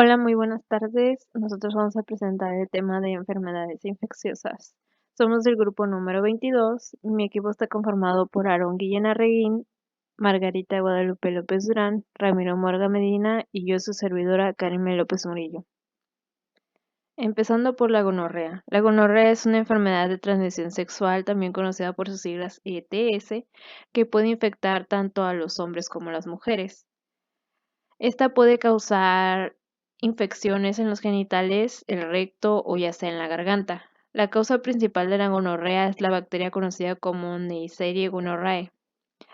Hola, muy buenas tardes. Nosotros vamos a presentar el tema de enfermedades infecciosas. Somos del grupo número 22. Mi equipo está conformado por Aarón Guillén Arreguín, Margarita Guadalupe López Durán, Ramiro Morga Medina y yo, su servidora, Karime López Murillo. Empezando por la gonorrea. La gonorrea es una enfermedad de transmisión sexual, también conocida por sus siglas ETS, que puede infectar tanto a los hombres como a las mujeres. Esta puede causar infecciones en los genitales, el recto o ya sea en la garganta. La causa principal de la gonorrea es la bacteria conocida como Neisseria gonorrhoeae.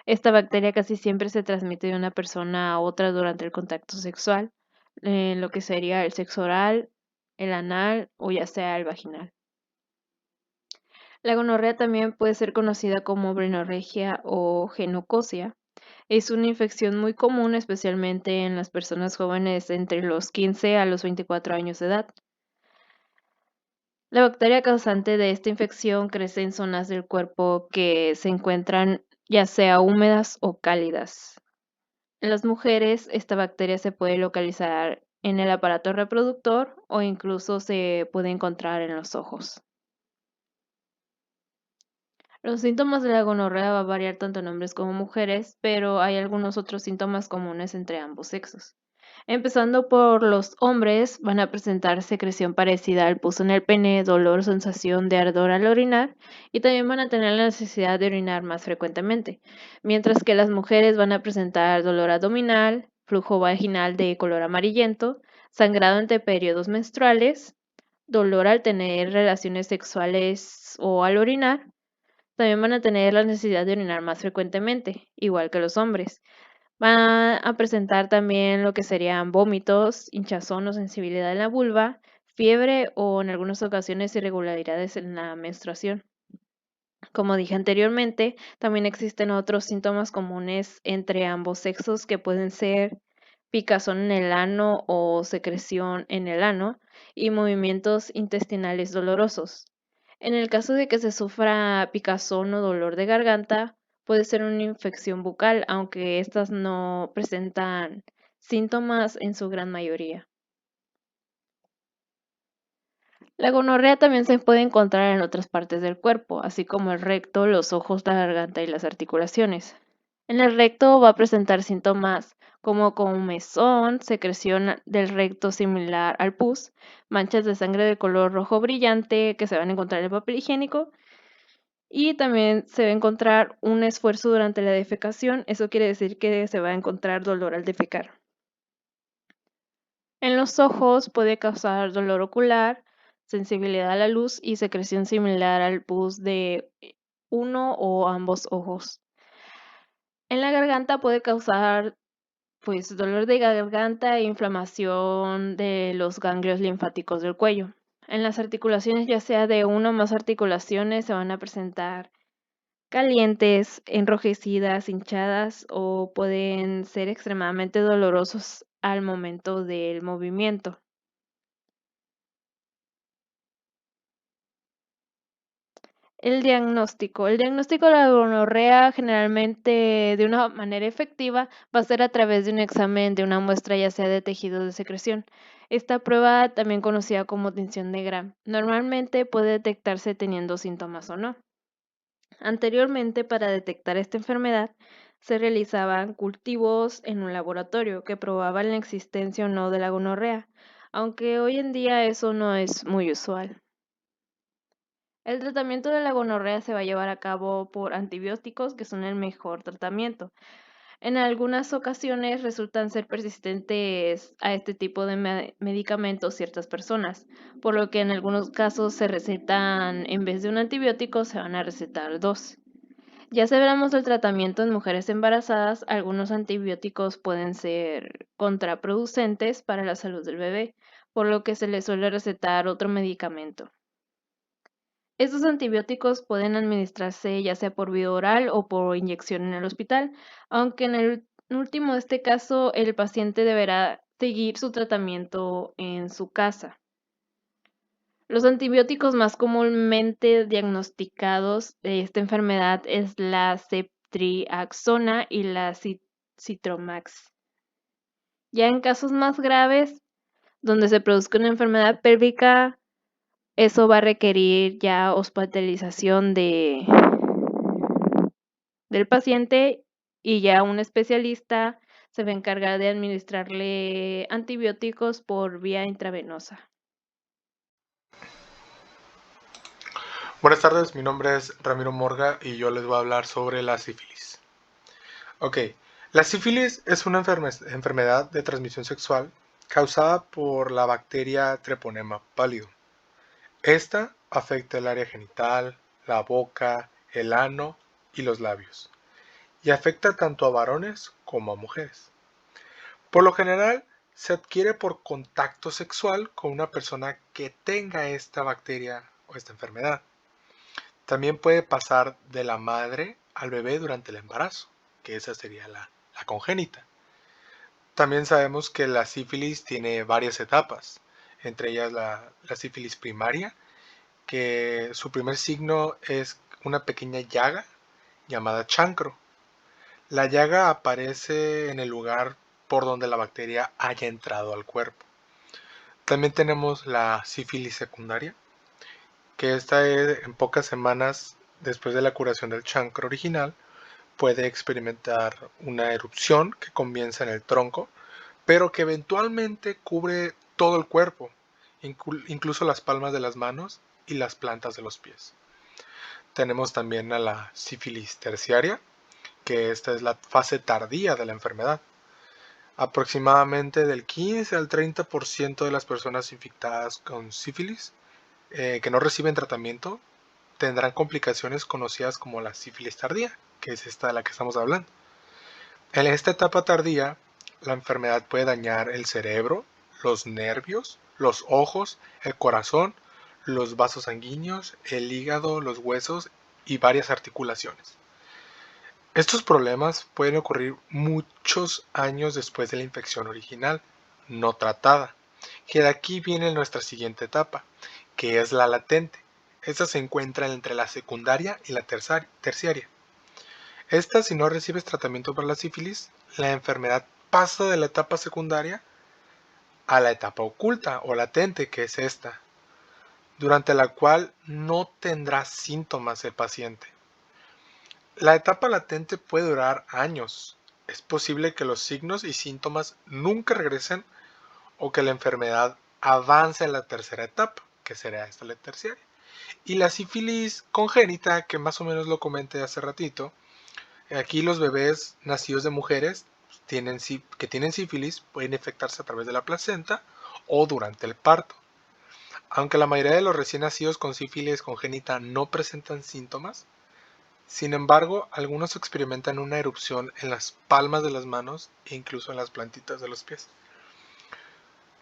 Esta bacteria casi siempre se transmite de una persona a otra durante el contacto sexual, lo que sería el sexo oral, el anal o ya sea el vaginal. La gonorrea también puede ser conocida como brenorregia o genocosia. Es una infección muy común, especialmente en las personas jóvenes entre los 15 a los 24 años de edad. La bacteria causante de esta infección crece en zonas del cuerpo que se encuentran ya sea húmedas o cálidas. En las mujeres, esta bacteria se puede localizar en el aparato reproductor o incluso se puede encontrar en los ojos. Los síntomas de la gonorrea va a variar tanto en hombres como mujeres, pero hay algunos otros síntomas comunes entre ambos sexos. Empezando por los hombres, van a presentar secreción parecida al pus en el pene, dolor, sensación de ardor al orinar y también van a tener la necesidad de orinar más frecuentemente, mientras que las mujeres van a presentar dolor abdominal, flujo vaginal de color amarillento, sangrado entre periodos menstruales, dolor al tener relaciones sexuales o al orinar. También van a tener la necesidad de orinar más frecuentemente, igual que los hombres. Van a presentar también lo que serían vómitos, hinchazón o sensibilidad en la vulva, fiebre o en algunas ocasiones irregularidades en la menstruación. Como dije anteriormente, también existen otros síntomas comunes entre ambos sexos que pueden ser picazón en el ano o secreción en el ano y movimientos intestinales dolorosos. En el caso de que se sufra picazón o dolor de garganta, puede ser una infección bucal, aunque estas no presentan síntomas en su gran mayoría. La gonorrea también se puede encontrar en otras partes del cuerpo, así como el recto, los ojos, la garganta y las articulaciones. En el recto va a presentar síntomas como comezón, secreción del recto similar al pus, manchas de sangre de color rojo brillante que se van a encontrar en el papel higiénico y también se va a encontrar un esfuerzo durante la defecación. Eso quiere decir que se va a encontrar dolor al defecar. En los ojos puede causar dolor ocular, sensibilidad a la luz y secreción similar al pus de uno o ambos ojos. En la garganta puede causar pues dolor de garganta e inflamación de los ganglios linfáticos del cuello. En las articulaciones, ya sea de una o más articulaciones, se van a presentar calientes, enrojecidas, hinchadas o pueden ser extremadamente dolorosos al momento del movimiento. El diagnóstico. El diagnóstico de la gonorrea generalmente de una manera efectiva va a ser a través de un examen de una muestra ya sea de tejido de secreción. Esta prueba, también conocida como tinción negra, normalmente puede detectarse teniendo síntomas o no. Anteriormente, para detectar esta enfermedad, se realizaban cultivos en un laboratorio que probaban la existencia o no de la gonorrea, aunque hoy en día eso no es muy usual. El tratamiento de la gonorrea se va a llevar a cabo por antibióticos, que son el mejor tratamiento. En algunas ocasiones resultan ser persistentes a este tipo de medicamentos ciertas personas, por lo que en algunos casos se recetan, en vez de un antibiótico, se van a recetar dos. Ya si hablamos del tratamiento en mujeres embarazadas, algunos antibióticos pueden ser contraproducentes para la salud del bebé, por lo que se le suele recetar otro medicamento. Estos antibióticos pueden administrarse ya sea por vía oral o por inyección en el hospital, aunque en el último de este caso el paciente deberá seguir su tratamiento en su casa. Los antibióticos más comúnmente diagnosticados de esta enfermedad es la ceftriaxona y la citromax. Ya en casos más graves donde se produzca una enfermedad pélvica, eso va a requerir ya hospitalización del paciente y ya un especialista se va a encargar de administrarle antibióticos por vía intravenosa. Buenas tardes, mi nombre es Ramiro Morga y yo les voy a hablar sobre la sífilis. Ok, la sífilis es una enfermedad de transmisión sexual causada por la bacteria Treponema pallidum. Esta afecta el área genital, la boca, el ano y los labios, y afecta tanto a varones como a mujeres. Por lo general, se adquiere por contacto sexual con una persona que tenga esta bacteria o esta enfermedad. También puede pasar de la madre al bebé durante el embarazo, que esa sería la congénita. También sabemos que la sífilis tiene varias etapas, entre ellas la sífilis primaria, que su primer signo es una pequeña llaga llamada chancro. La llaga aparece en el lugar por donde la bacteria haya entrado al cuerpo. También tenemos la sífilis secundaria, que esta es en pocas semanas después de la curación del chancro original, puede experimentar una erupción que comienza en el tronco, pero que eventualmente cubre todo el cuerpo, incluso las palmas de las manos y las plantas de los pies. Tenemos también a la sífilis terciaria, que esta es la fase tardía de la enfermedad. Aproximadamente del 15 al 30% de las personas infectadas con sífilis que no reciben tratamiento tendrán complicaciones conocidas como la sífilis tardía, que es esta de la que estamos hablando. En esta etapa tardía, la enfermedad puede dañar el cerebro, los nervios, los ojos, el corazón, los vasos sanguíneos, el hígado, los huesos y varias articulaciones. Estos problemas pueden ocurrir muchos años después de la infección original, no tratada, que de aquí viene nuestra siguiente etapa, que es la latente. Esta se encuentra entre la secundaria y la terciaria. Esta, si no recibes tratamiento para la sífilis, la enfermedad pasa de la etapa secundaria a la etapa oculta o latente, que es esta, durante la cual no tendrá síntomas el paciente. La etapa latente puede durar años. Es posible que los signos y síntomas nunca regresen o que la enfermedad avance a la tercera etapa, que será esta la terciaria. Y la sífilis congénita, que más o menos lo comenté hace ratito, aquí los bebés nacidos de mujeres que tienen sífilis pueden infectarse a través de la placenta o durante el parto. Aunque la mayoría de los recién nacidos con sífilis congénita no presentan síntomas, sin embargo, algunos experimentan una erupción en las palmas de las manos e incluso en las plantitas de los pies.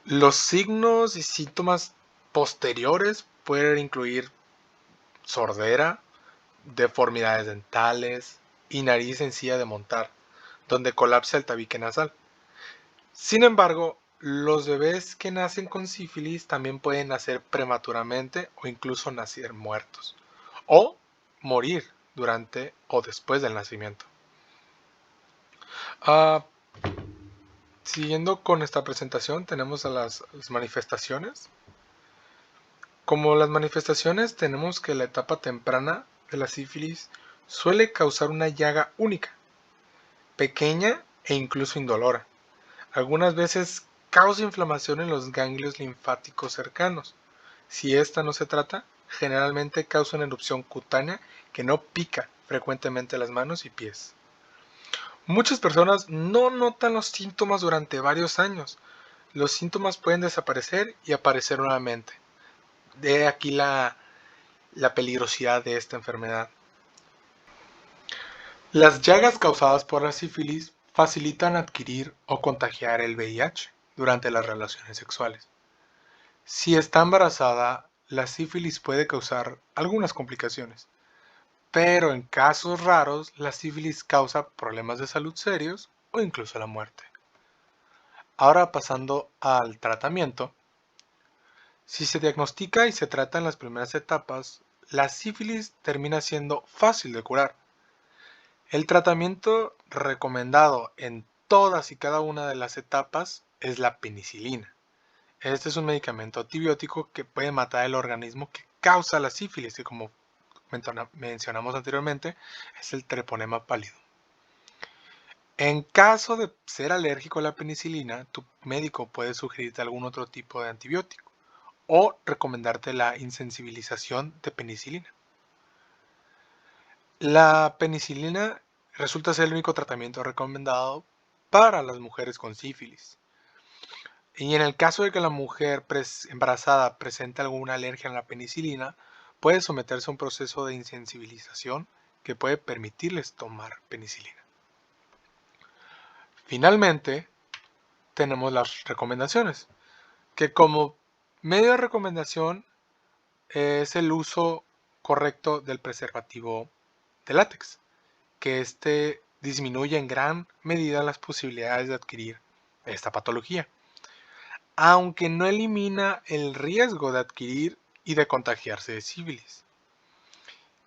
Los signos y síntomas posteriores pueden incluir sordera, deformidades dentales y nariz en silla de montar, donde colapsa el tabique nasal. Sin embargo, los bebés que nacen con sífilis también pueden nacer prematuramente o incluso nacer muertos, o morir durante o después del nacimiento. Ah, Siguiendo con esta presentación, tenemos a las manifestaciones. Como las manifestaciones, tenemos que la etapa temprana de la sífilis suele causar una llaga única, pequeña e incluso indolora. Algunas veces causa inflamación en los ganglios linfáticos cercanos. Si esta no se trata, generalmente causa una erupción cutánea que no pica frecuentemente las manos y pies. Muchas personas no notan los síntomas durante varios años. Los síntomas pueden desaparecer y aparecer nuevamente. De aquí la peligrosidad de esta enfermedad. Las llagas causadas por la sífilis facilitan adquirir o contagiar el VIH durante las relaciones sexuales. Si está embarazada, la sífilis puede causar algunas complicaciones, pero en casos raros la sífilis causa problemas de salud serios o incluso la muerte. Ahora pasando al tratamiento. Si se diagnostica y se trata en las primeras etapas, la sífilis termina siendo fácil de curar. El tratamiento recomendado en todas y cada una de las etapas es la penicilina. Este es un medicamento antibiótico que puede matar el organismo que causa la sífilis, que como mencionamos anteriormente, es el treponema pálido. En caso de ser alérgico a la penicilina, tu médico puede sugerirte algún otro tipo de antibiótico o recomendarte la insensibilización de penicilina. La penicilina resulta ser el único tratamiento recomendado para las mujeres con sífilis. Y en el caso de que la mujer embarazada presente alguna alergia a la penicilina, puede someterse a un proceso de insensibilización que puede permitirles tomar penicilina. Finalmente, tenemos las recomendaciones, que como medio de recomendación es el uso correcto del preservativo de látex, que este disminuye en gran medida las posibilidades de adquirir esta patología, aunque no elimina el riesgo de adquirir y de contagiarse de sífilis.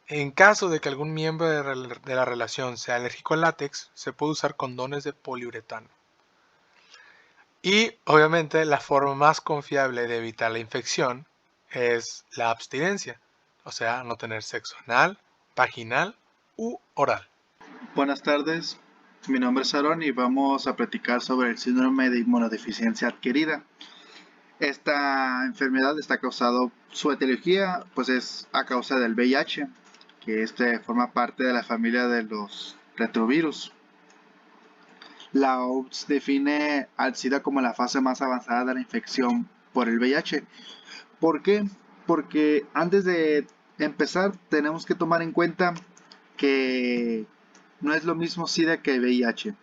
En caso de que algún miembro de la relación sea alérgico al látex, se puede usar condones de poliuretano. Y obviamente la forma más confiable de evitar la infección es la abstinencia, o sea, no tener sexo anal, vaginal u oral. Buenas tardes, mi nombre es Aaron y vamos a platicar sobre el síndrome de inmunodeficiencia adquirida. Esta enfermedad está causado, su etiología pues es a causa del VIH, que forma parte de la familia de los retrovirus. La OMS define al SIDA como la fase más avanzada de la infección por el VIH. ¿Por qué? Porque antes de empezar tenemos que tomar en cuenta que no es lo mismo SIDA que VIH.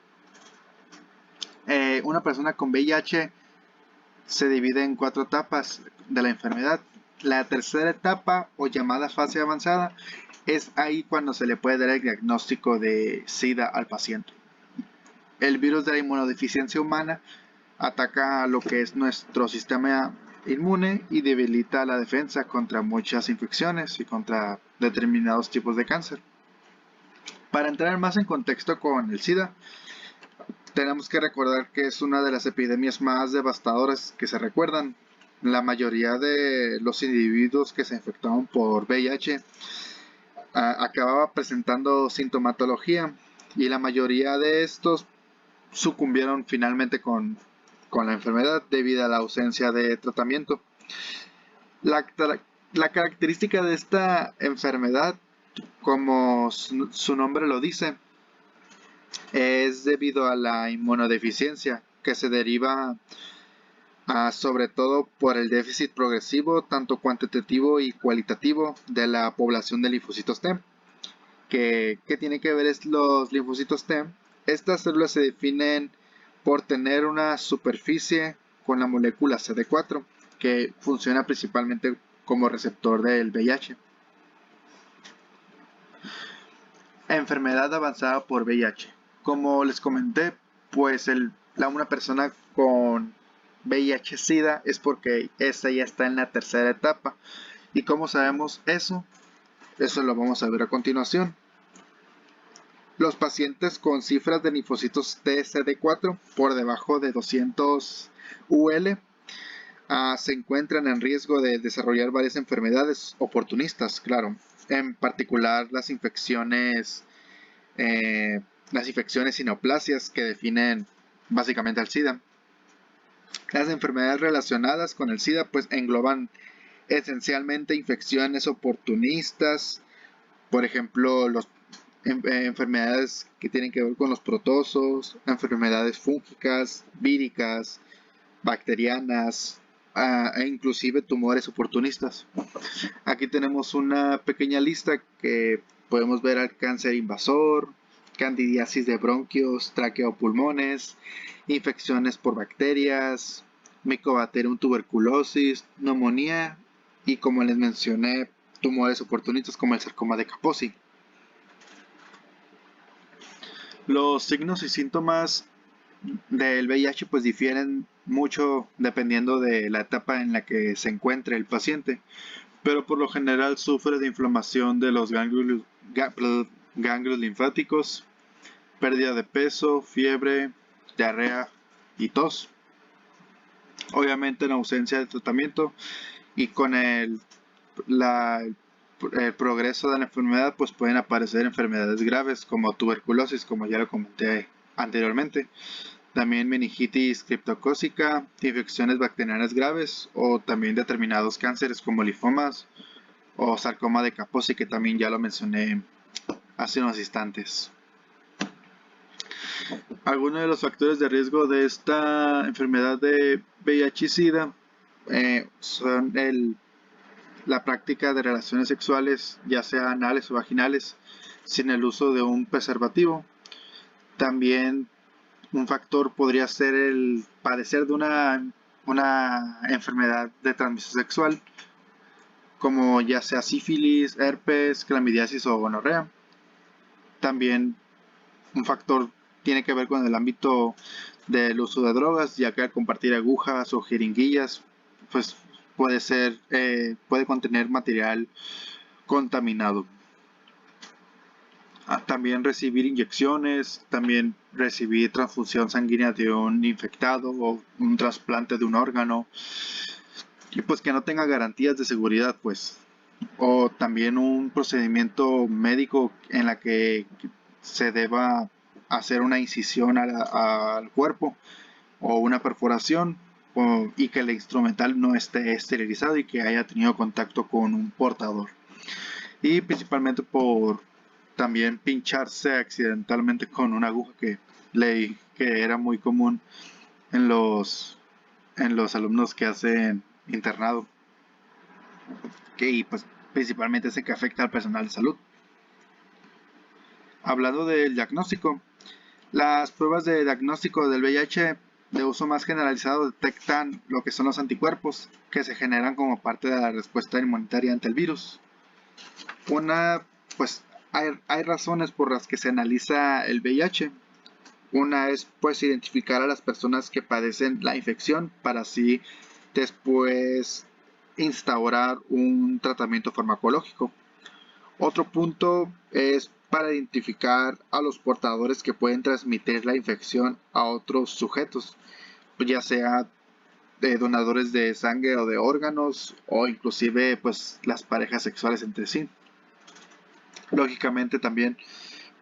Una persona con VIH se divide en 4 etapas de la enfermedad. La tercera etapa, o llamada fase avanzada, es ahí cuando se le puede dar el diagnóstico de SIDA al paciente. El virus de la inmunodeficiencia humana ataca a lo que es nuestro sistema inmune y debilita la defensa contra muchas infecciones y contra determinados tipos de cáncer. Para entrar más en contexto con el SIDA, tenemos que recordar que es una de las epidemias más devastadoras que se recuerdan. La mayoría de los individuos que se infectaron por VIH acababa presentando sintomatología y la mayoría de estos sucumbieron finalmente con la enfermedad debido a la ausencia de tratamiento. La característica de esta enfermedad, como su nombre lo dice, es debido a la inmunodeficiencia que se deriva sobre todo por el déficit progresivo, tanto cuantitativo y cualitativo, de la población de linfocitos T. ¿Qué tiene que ver los linfocitos T? Estas células se definen por tener una superficie con la molécula CD4, que funciona principalmente como receptor del VIH. Enfermedad avanzada por VIH. Como les comenté, pues una persona con VIH-Sida es porque esa ya está en la tercera etapa. ¿Y cómo sabemos eso? Eso lo vamos a ver a continuación. Los pacientes con cifras de linfocitos TCD4 por debajo de 200 UL se encuentran en riesgo de desarrollar varias enfermedades oportunistas, claro. En particular las infecciones y neoplasias que definen básicamente al SIDA. Las enfermedades relacionadas con el SIDA pues engloban esencialmente infecciones oportunistas, por ejemplo, enfermedades que tienen que ver con los protozoos, enfermedades fúngicas, víricas, bacterianas, e inclusive tumores oportunistas. Aquí tenemos una pequeña lista que podemos ver al cáncer invasor, candidiasis de bronquios, traqueopulmones, infecciones por bacterias, Mycobacterium tuberculosis, neumonía y, como les mencioné, tumores oportunistas como el sarcoma de Kaposi. Los signos y síntomas del VIH pues difieren mucho dependiendo de la etapa en la que se encuentre el paciente, pero por lo general sufre de inflamación de los ganglios linfáticos, pérdida de peso, fiebre, diarrea y tos. obviamente en ausencia de tratamiento y con el progreso de la enfermedad, pues pueden aparecer enfermedades graves como tuberculosis, como ya lo comenté anteriormente. También meningitis criptocócica, infecciones bacterianas graves o también determinados cánceres como linfomas o sarcoma de Kaposi, que también ya lo mencioné hace unos instantes. Algunos de los factores de riesgo de esta enfermedad de VIH-Sida son la práctica de relaciones sexuales, ya sea anales o vaginales, sin el uso de un preservativo. También un factor podría ser el padecer de una enfermedad de transmisión sexual, como ya sea sífilis, herpes, clamidiasis o gonorrea. También un factor tiene que ver con el ámbito del uso de drogas, ya que al compartir agujas o jeringuillas, pues puede contener material contaminado. También recibir inyecciones, también recibir transfusión sanguínea de un infectado o un trasplante de un órgano, y pues que no tenga garantías de seguridad, pues, o también un procedimiento médico en la que se deba hacer una incisión al cuerpo o una perforación, y que el instrumental no esté esterilizado y que haya tenido contacto con un portador. Y principalmente por también pincharse accidentalmente con una aguja, que leí que era muy común en los alumnos que hacen internado, y pues principalmente ese que afecta al personal de salud. Hablando del diagnóstico, las pruebas de diagnóstico del VIH de uso más generalizado detectan lo que son los anticuerpos que se generan como parte de la respuesta inmunitaria ante el virus. Pues hay razones por las que se analiza el VIH. Una es pues identificar a las personas que padecen la infección para así después instaurar un tratamiento farmacológico. Otro punto es para identificar a los portadores que pueden transmitir la infección a otros sujetos, ya sea de donadores de sangre o de órganos, o inclusive pues las parejas sexuales entre sí. Lógicamente también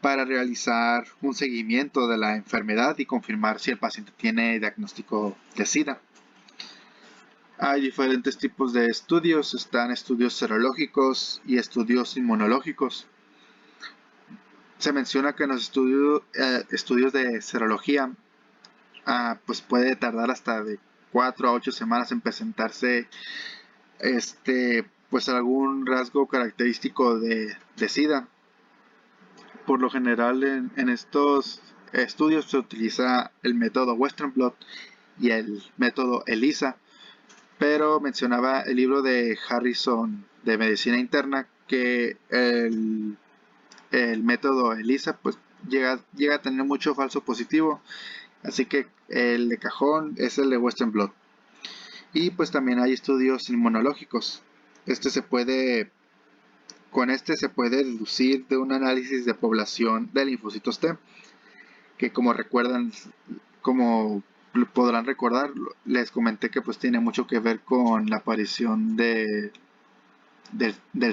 para realizar un seguimiento de la enfermedad y confirmar si el paciente tiene diagnóstico de SIDA. Hay diferentes tipos de estudios, están estudios serológicos y estudios inmunológicos. Se menciona que en los estudios de serología pues puede tardar hasta de 4 a 8 semanas en presentarse pues algún rasgo característico de SIDA. Por lo general en estos estudios se utiliza el método Western Blot y el método ELISA, pero mencionaba el libro de Harrison de Medicina Interna que el método ELISA pues llega a tener mucho falso positivo, así que el de cajón es el de Western Blot. Y pues también hay estudios inmunológicos. Con este se puede deducir de un análisis de población de linfocitos T, que como podrán recordar, les comenté que pues tiene mucho que ver con la aparición del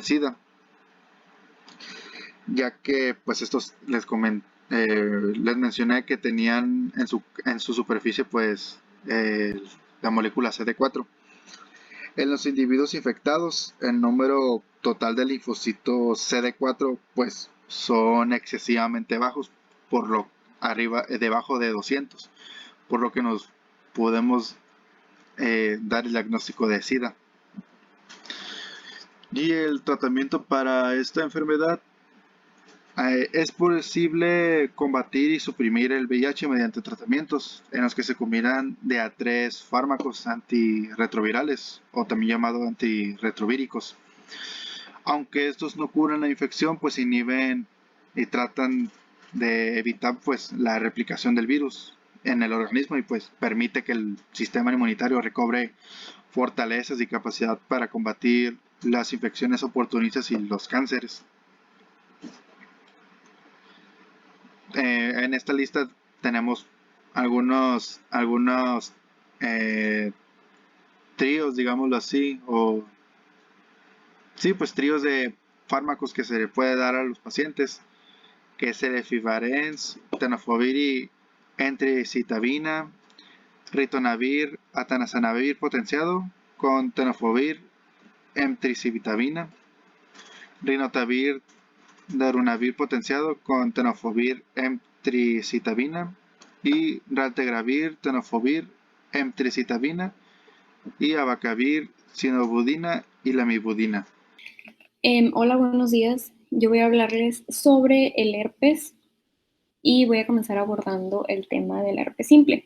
SIDA, ya que pues estos les mencioné que tenían en su superficie pues la molécula CD4. En los individuos infectados, el número total de linfocitos CD4 pues son excesivamente bajos, debajo de 200, por lo que nos podemos dar el diagnóstico de SIDA. Y el tratamiento para esta enfermedad: es posible combatir y suprimir el VIH mediante tratamientos en los que se combinan de a 3 fármacos antirretrovirales, o también llamados antirretrovíricos. Aunque estos no curan la infección, pues inhiben y tratan de evitar pues la replicación del virus en el organismo, y pues permite que el sistema inmunitario recobre fortalezas y capacidad para combatir las infecciones oportunistas y los cánceres. En esta lista tenemos algunos tríos, digámoslo así, o sí, pues tríos de fármacos que se le puede dar a los pacientes, que es el efivarens, tenofovir y entricitabina, ritonavir, atanazanavir potenciado con tenofovir, emtricitabina, rinotavir, darunavir potenciado con tenofovir, emtricitabina y raltegravir, tenofovir, emtricitabina y abacavir, sinobudina y lamivudina. Hola, buenos días. Yo voy a hablarles sobre el herpes y voy a comenzar abordando el tema del herpes simple,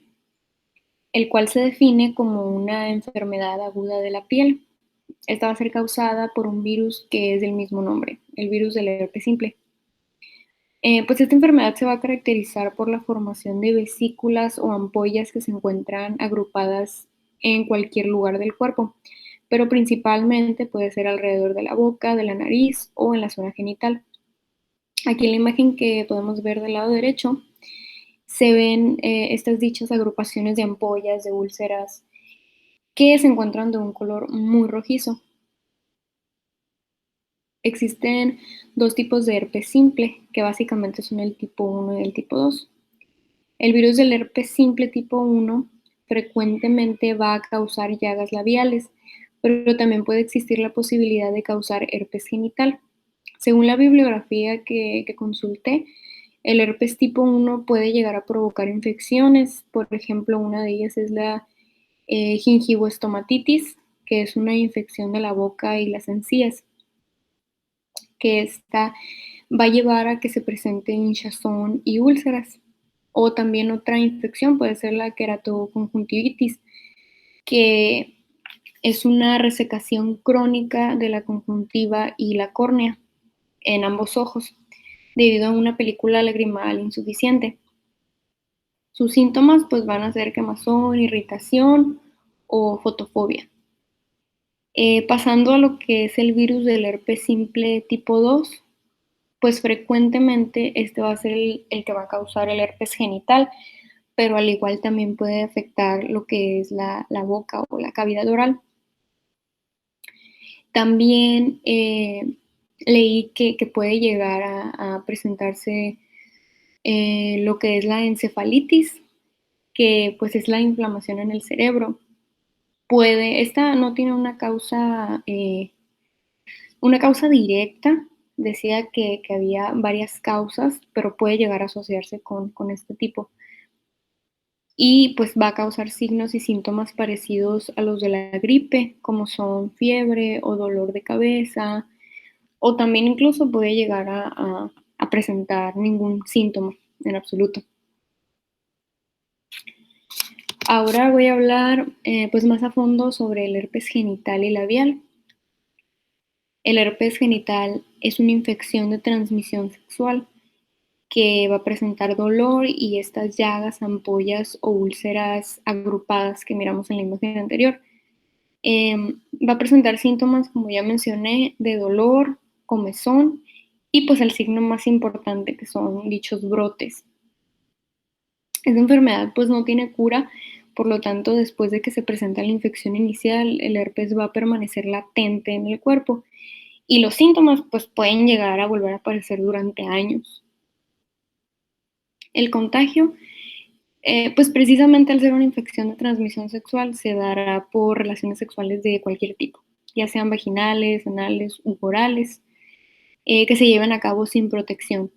el cual se define como una enfermedad aguda de la piel. Esta va a ser causada por un virus que es del mismo nombre, el virus del herpes simple. Pues esta enfermedad se va a caracterizar por la formación de vesículas o ampollas que se encuentran agrupadas en cualquier lugar del cuerpo, pero principalmente puede ser alrededor de la boca, de la nariz o en la zona genital. Aquí en la imagen que podemos ver del lado derecho se ven estas dichas agrupaciones de ampollas, de úlceras, que se encuentran de un color muy rojizo. Existen dos tipos de herpes simple, que básicamente son el tipo 1 y el tipo 2. El virus del herpes simple tipo 1 frecuentemente va a causar llagas labiales, pero también puede existir la posibilidad de causar herpes genital. Según la bibliografía que consulté, el herpes tipo 1 puede llegar a provocar infecciones. Por ejemplo, una de ellas es la gingivoestomatitis, que es una infección de la boca y las encías, que esta va a llevar a que se presente hinchazón y úlceras. O también otra infección puede ser la queratoconjuntivitis, que es una resecación crónica de la conjuntiva y la córnea en ambos ojos, debido a una película lagrimal insuficiente. Sus síntomas pues van a ser quemazón, irritación o fotofobia. Pasando a lo que es el virus del herpes simple tipo 2, pues frecuentemente este va a ser el que va a causar el herpes genital, pero al igual también puede afectar lo que es la boca o la cavidad oral. También leí que puede llegar a presentarse lo que es la encefalitis, que pues es la inflamación en el cerebro. Esta no tiene una causa directa, decía que había varias causas, pero puede llegar a asociarse con este tipo. Y pues va a causar signos y síntomas parecidos a los de la gripe, como son fiebre o dolor de cabeza, o también incluso puede llegar a presentar ningún síntoma en absoluto. Ahora voy a hablar pues más a fondo sobre el herpes genital y labial. El herpes genital es una infección de transmisión sexual que va a presentar dolor y estas llagas, ampollas o úlceras agrupadas que miramos en la imagen anterior. Va a presentar síntomas, como ya mencioné, de dolor, comezón y pues el signo más importante, que son dichos brotes. Esta enfermedad pues no tiene cura, por lo tanto después de que se presenta la infección inicial, el herpes va a permanecer latente en el cuerpo y los síntomas pues pueden llegar a volver a aparecer durante años. El contagio, pues precisamente al ser una infección de transmisión sexual, se dará por relaciones sexuales de cualquier tipo, ya sean vaginales, anales u orales, que se lleven a cabo sin protección.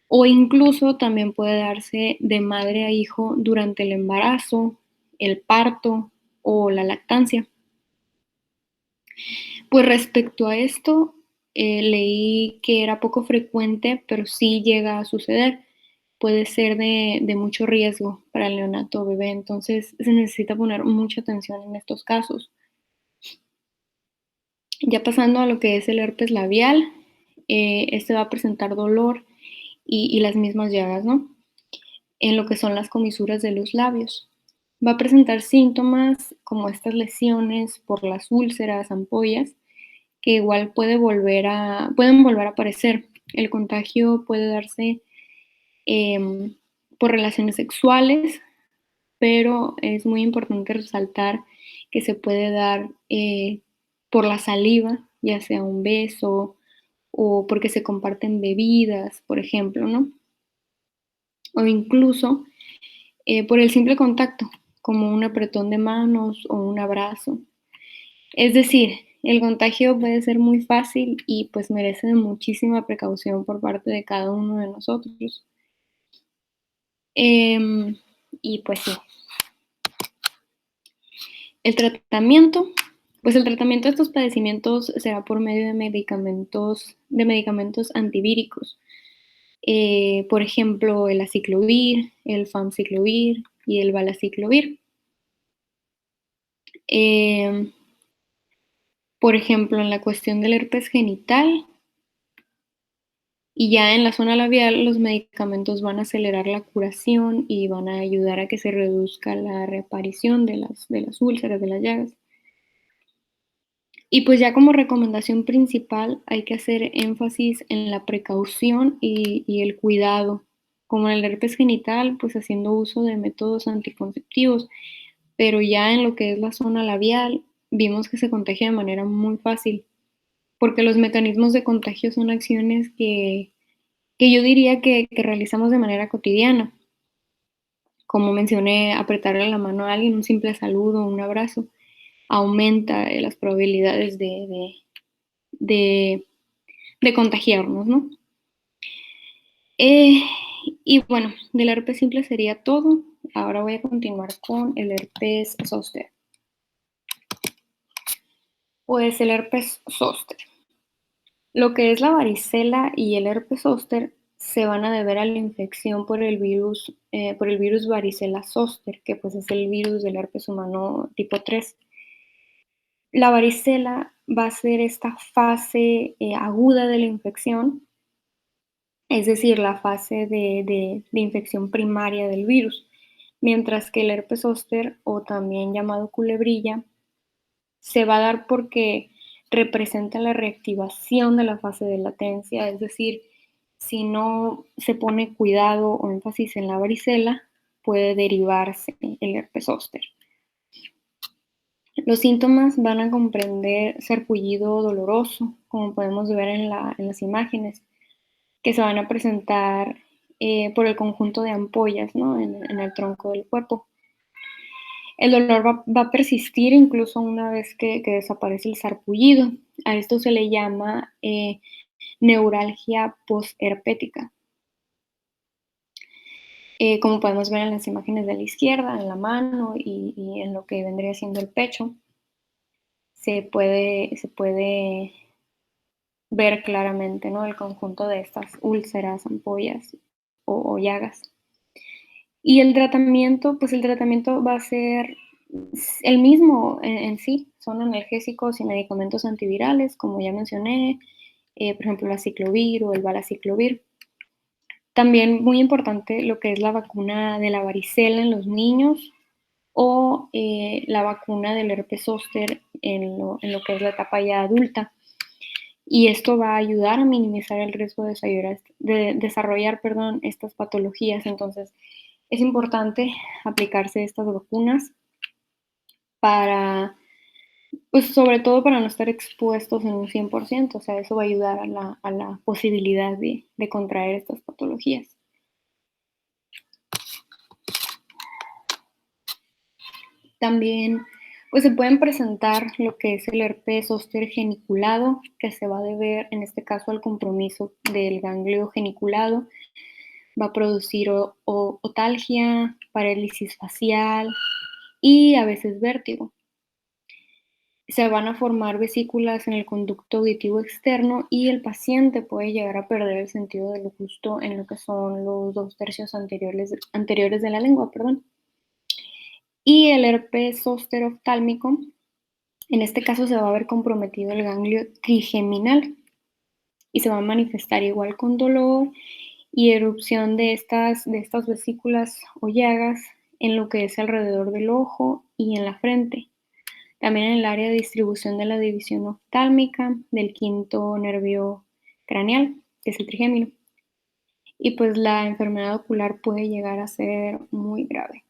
O incluso también puede darse de madre a hijo durante el embarazo, el parto o la lactancia. Pues respecto a esto, leí que era poco frecuente, pero sí llega a suceder. Puede ser de mucho riesgo para el neonato o bebé, entonces se necesita poner mucha atención en estos casos. Ya pasando a lo que es el herpes labial, este va a presentar dolor y las mismas llagas, ¿no? En lo que son las comisuras de los labios. Va a presentar síntomas como estas lesiones por las úlceras, ampollas, que igual pueden volver a aparecer. El contagio puede darse por relaciones sexuales, pero es muy importante resaltar que se puede dar por la saliva, ya sea un beso o porque se comparten bebidas, por ejemplo, ¿no? O incluso por el simple contacto, como un apretón de manos o un abrazo. Es decir, el contagio puede ser muy fácil y pues merece de muchísima precaución por parte de cada uno de nosotros. Y pues sí. El tratamiento, pues el tratamiento de estos padecimientos será por medio de medicamentos antivíricos. Por ejemplo, el aciclovir, el famciclovir y el valaciclovir. Por ejemplo, en la cuestión del herpes genital y ya en la zona labial, los medicamentos van a acelerar la curación y van a ayudar a que se reduzca la reaparición de las úlceras, de las llagas. Y pues ya como recomendación principal hay que hacer énfasis en la precaución y el cuidado. Como en el herpes genital, pues haciendo uso de métodos anticonceptivos, pero ya en lo que es la zona labial, vimos que se contagia de manera muy fácil, porque los mecanismos de contagio son acciones que yo diría que realizamos de manera cotidiana. Como mencioné, apretarle la mano a alguien, un simple saludo, un abrazo, aumenta las probabilidades de contagiarnos, ¿no? Y bueno, del herpes simple sería todo. Ahora voy a continuar con el herpes zóster. Pues el herpes zóster. Lo que es la varicela y el herpes zóster se van a deber a la infección por el virus varicela zóster, que pues es el virus del herpes humano tipo 3. La varicela va a ser esta fase aguda de la infección, es decir, la fase de infección primaria del virus, mientras que el herpes zóster, o también llamado culebrilla, se va a dar porque representa la reactivación de la fase de latencia, es decir, si no se pone cuidado o énfasis en la varicela, puede derivarse el herpes zóster. Los síntomas van a comprender sarpullido doloroso, como podemos ver en las imágenes, que se van a presentar por el conjunto de ampollas, ¿no? en el tronco del cuerpo. El dolor va a persistir incluso una vez que desaparece el sarpullido. A esto se le llama neuralgia posherpética. Como podemos ver en las imágenes de la izquierda, en la mano y en lo que vendría siendo el pecho, se puede ver claramente, ¿no? El conjunto de estas úlceras, ampollas o llagas. Y el tratamiento, pues el tratamiento va a ser el mismo en sí, son analgésicos y medicamentos antivirales, como ya mencioné, por ejemplo, la aciclovir o el valaciclovir. También muy importante lo que es la vacuna de la varicela en los niños o la vacuna del herpes zóster en lo que es la etapa ya adulta. Y esto va a ayudar a minimizar el riesgo de desarrollar estas patologías. Entonces, es importante aplicarse estas vacunas para, pues sobre todo para no estar expuestos en un 100%, o sea, eso va a ayudar a la posibilidad de contraer estas patologías. También, pues se pueden presentar lo que es el herpes zóster geniculado, que se va a deber, en este caso, al compromiso del ganglio geniculado. Va a producir otalgia, parálisis facial y a veces vértigo. Se van a formar vesículas en el conducto auditivo externo y el paciente puede llegar a perder el sentido del gusto en lo que son los 2/3 anteriores de la lengua, Y el herpes zóster oftálmico, en este caso se va a ver comprometido el ganglio trigeminal y se va a manifestar igual con dolor y erupción de estas vesículas o llagas en lo que es alrededor del ojo y en la frente. También en el área de distribución de la división oftálmica del quinto nervio craneal, que es el trigémino. Y pues la enfermedad ocular puede llegar a ser muy grave.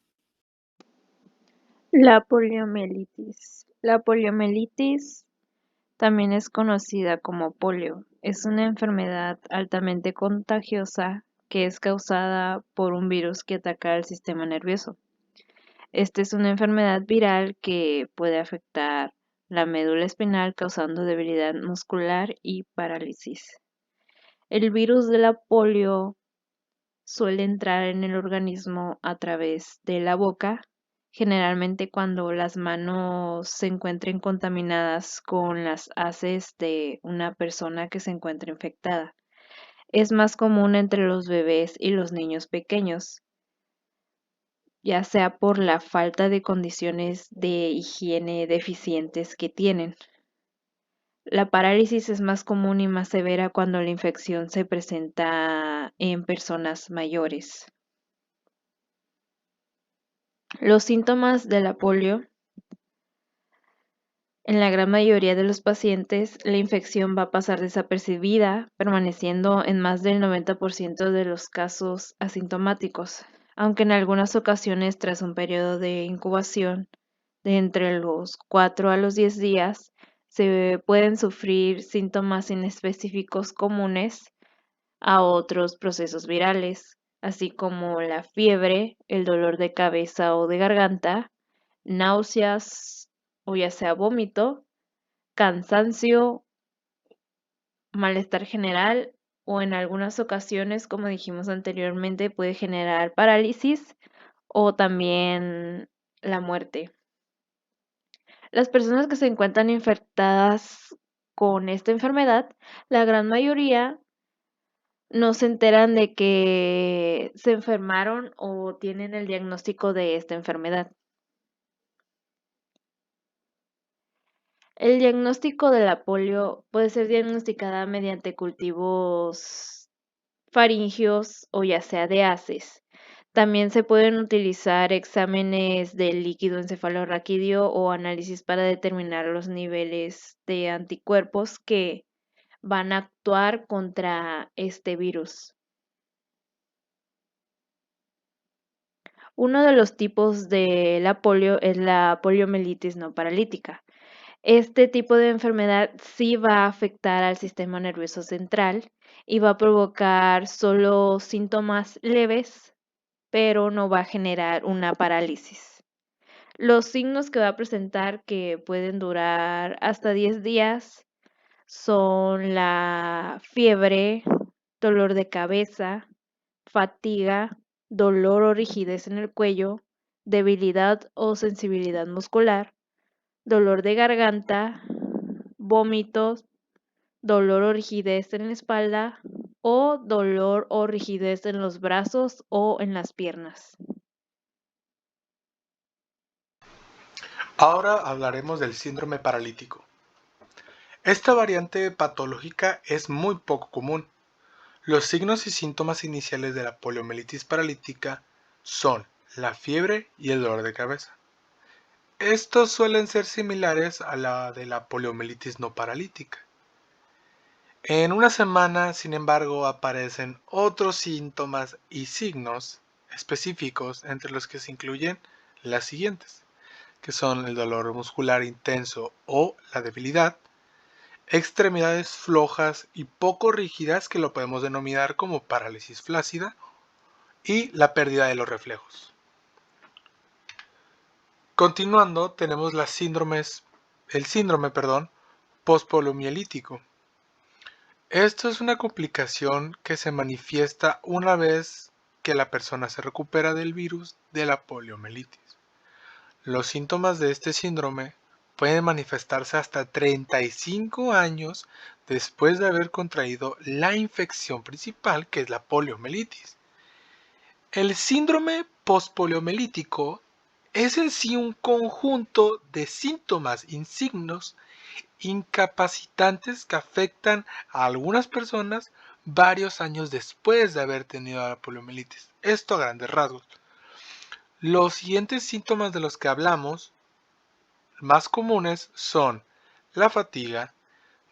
La poliomielitis. La poliomielitis también es conocida como polio. Es una enfermedad altamente contagiosa que es causada por un virus que ataca al sistema nervioso. Esta es una enfermedad viral que puede afectar la médula espinal causando debilidad muscular y parálisis. El virus de la polio suele entrar en el organismo a través de la boca, generalmente cuando las manos se encuentren contaminadas con las heces de una persona que se encuentra infectada. Es más común entre los bebés y los niños pequeños, ya sea por la falta de condiciones de higiene deficientes que tienen. La parálisis es más común y más severa cuando la infección se presenta en personas mayores. Los síntomas de la polio. En la gran mayoría de los pacientes, la infección va a pasar desapercibida, permaneciendo en más del 90% de los casos asintomáticos, aunque en algunas ocasiones tras un periodo de incubación de entre los 4 a los 10 días, se pueden sufrir síntomas inespecíficos comunes a otros procesos virales, así como la fiebre, el dolor de cabeza o de garganta, náuseas o ya sea vómito, cansancio, malestar general o en algunas ocasiones, como dijimos anteriormente, puede generar parálisis o también la muerte. Las personas que se encuentran infectadas con esta enfermedad, la gran mayoría no se enteran de que se enfermaron o tienen el diagnóstico de esta enfermedad. El diagnóstico de la polio puede ser diagnosticada mediante cultivos faringios o ya sea de haces. También se pueden utilizar exámenes del líquido encefalorraquídeo o análisis para determinar los niveles de anticuerpos que van a actuar contra este virus. Uno de los tipos de la polio es la poliomielitis no paralítica. Este tipo de enfermedad sí va a afectar al sistema nervioso central y va a provocar solo síntomas leves, pero no va a generar una parálisis. Los signos que va a presentar, que pueden durar hasta 10 días, son la fiebre, dolor de cabeza, fatiga, dolor o rigidez en el cuello, debilidad o sensibilidad muscular, dolor de garganta, vómitos, dolor o rigidez en la espalda o dolor o rigidez en los brazos o en las piernas. Ahora hablaremos del síndrome paralítico. Esta variante patológica es muy poco común. Los signos y síntomas iniciales de la poliomielitis paralítica son la fiebre y el dolor de cabeza. Estos suelen ser similares a la de la poliomielitis no paralítica. En una semana, sin embargo, aparecen otros síntomas y signos específicos, entre los que se incluyen las siguientes, que son el dolor muscular intenso o la debilidad, extremidades flojas y poco rígidas, que lo podemos denominar como parálisis flácida, y la pérdida de los reflejos. Continuando, tenemos el síndrome postpoliomielítico. Esto es una complicación que se manifiesta una vez que la persona se recupera del virus de la poliomielitis. Los síntomas de este síndrome pueden manifestarse hasta 35 años después de haber contraído la infección principal, que es la poliomielitis. El síndrome postpoliomielítico es en sí un conjunto de síntomas y signos incapacitantes que afectan a algunas personas varios años después de haber tenido la poliomielitis. Esto a grandes rasgos. Los siguientes síntomas de los que hablamos más comunes son la fatiga,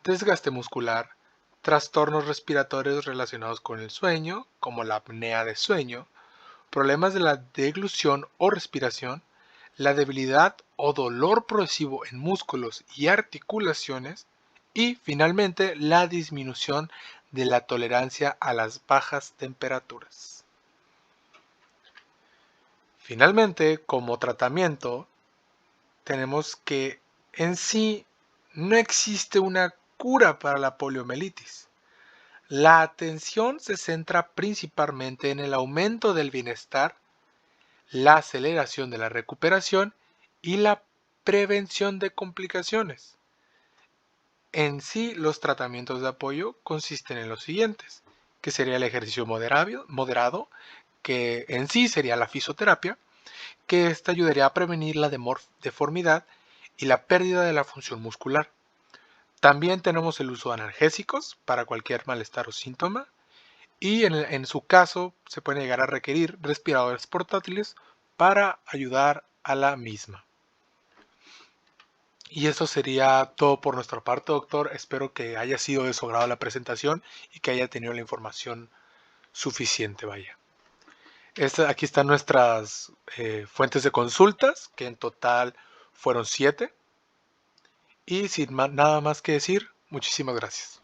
desgaste muscular, trastornos respiratorios relacionados con el sueño, como la apnea de sueño, problemas de la deglución o respiración, la debilidad o dolor progresivo en músculos y articulaciones y finalmente la disminución de la tolerancia a las bajas temperaturas. Finalmente, como tratamiento, tenemos que en sí no existe una cura para la poliomielitis. La atención se centra principalmente en el aumento del bienestar, la aceleración de la recuperación y la prevención de complicaciones. En sí, los tratamientos de apoyo consisten en los siguientes, que sería el ejercicio moderado, que en sí sería la fisioterapia, que esta ayudaría a prevenir la deformidad y la pérdida de la función muscular. También tenemos el uso de analgésicos para cualquier malestar o síntoma, y en su caso se pueden llegar a requerir respiradores portátiles para ayudar a la misma. Y eso sería todo por nuestra parte, doctor. Espero que haya sido de su agrado la presentación y que haya tenido la información suficiente, vaya. Aquí están nuestras fuentes de consultas, que en total fueron 7. Y sin nada más que decir, muchísimas gracias.